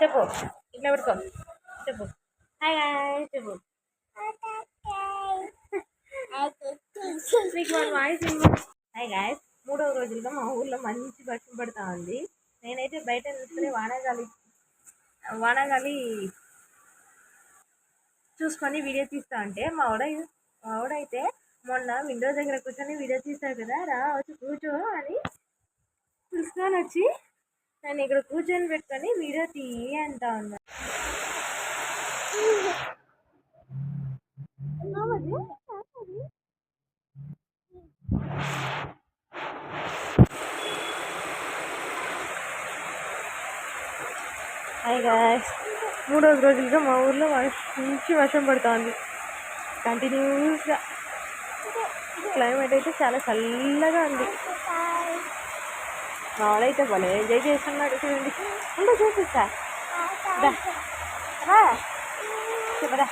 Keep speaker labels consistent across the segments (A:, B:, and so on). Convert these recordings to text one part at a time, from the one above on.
A: చెప్పు ఇట్లా పెట్టుకో చెప్పు హాయ్ గాయ్స్ చెప్పు మీకు మన వాయిస్ హాయ్ గాయ్స్ 3వ రోజులుగా మా ఊర్లో మంచి వర్షం పడతా ఉంది. నేనైతే బయట నిల్చుని వానగాలి చూసుకొని వీడియో తీస్తా అంటే మా వాడైతే మొన్న విండో దగ్గర కూర్చొని వీడియో తీస్తాడు కదా, రా వచ్చి కూర్చో అని పిలుచుకొని వచ్చి నన్ను ఇక్కడ కూర్చొని పెట్టుకొని వీడియో తీయి అంటా ఉన్నా. హాయ్ గాయ్స్ 3వ రోజులుగా మా ఊర్లో మంచి వర్షం పడుతూ ఉంది. కంటిన్యూస్గా క్లైమేట్ అయితే చాలా చల్లగా ఉంది. మావాడైతే భలే ఎంజాయ్ చేస్తున్నాడు చూడండి. ఉండే చూపిస్తా చెప్పరా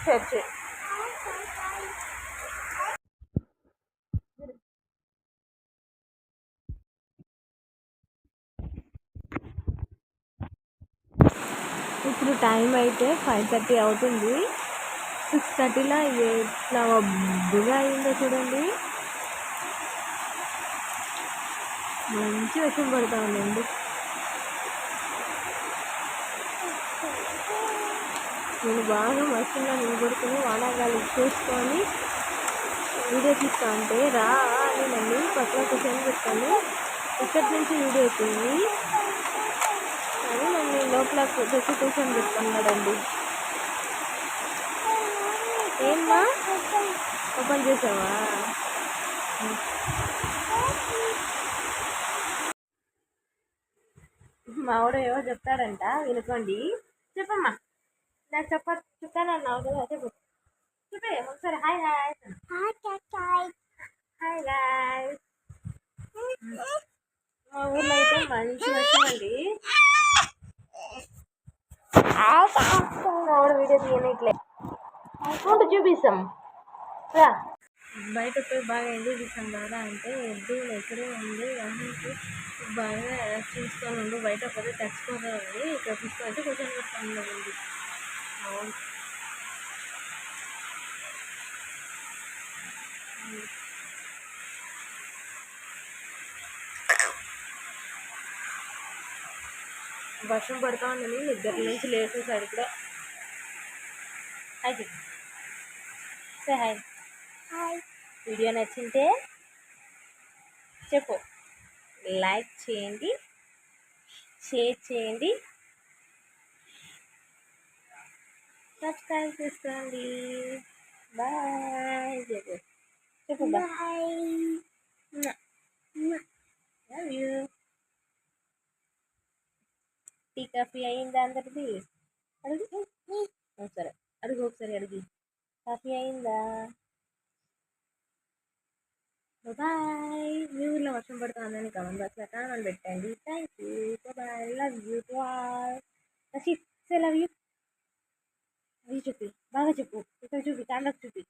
A: సరే ఇప్పుడు టైం అయితే 5:30 అవుతుంది. 6:30లా ఎట్లా మబ్బుగా అయిందో చూడండి. మంచి వర్షం పడుతూ ఉందండి. నేను బాగా వర్షంలో నిలబడుకుని వానాగాలి చూసుకొని వీడియో తీస్తా అంటే రా అని నన్ను పక్కన కూర్చొని పెట్టాను. ఇక్కడి నుంచి వీడియో తీయి అని నన్ను లోపల తెచ్చి కూర్చొని పెట్టుకున్నాడండి. ఏమ్మా ఓపెన్ చేసావా? మావాడు ఏవో చెప్తాడంట, వినుకోండి. చెప్పమ్మా, నాకు చెప్తానన్నావు కదా, చెప్పు చెప్పే ఒకసారి. Hi guys hi guys. మా ఊర్లో అయితే మంచి వచ్చిందండి. మావాడు వీడియో తీయనిట్లే ఉంటే చూపిస్తాం రా. బయట పోయి బాగా ఎంజాయ్ చేసాం కదా అంటే వద్దు ఎక్కడే ఉంది అన్నింటి బాగా చూసుకొని ఉండు, బయట పోతే తెచ్చుకోదండి ఇక్కడ తీసుకొని కూర్చొని పెట్టుకున్నామండి. అవును వర్షం పడుతూ ఉందని నిద్ర నుంచి లేచేసాడు కూడా. Hi say hi. వీడియో నచ్చింటే చెప్పు, లైక్ చేయండి, షేర్ చేయండి, సబ్స్క్రైబ్ చేసుకోండి. బాయ్ చెప్పు చెప్పు bye. Love you. Tea coffee అయిందా అందరిది? అడుగు సరే, అడుగు ఒకసారి అడిగి. కాఫీ అయిందా? బాయ్. మీ ఊర్లో వర్షం పడుతుందని కామెంట్ బాక్స్లో కామెంట్ పెట్టండి. Thank you. Bye. Love you to all. Rasheed say love you. అవి చూపి, బాగా చెప్పు, ఇక్కడ చూపి, కెమెరాకి చూపి.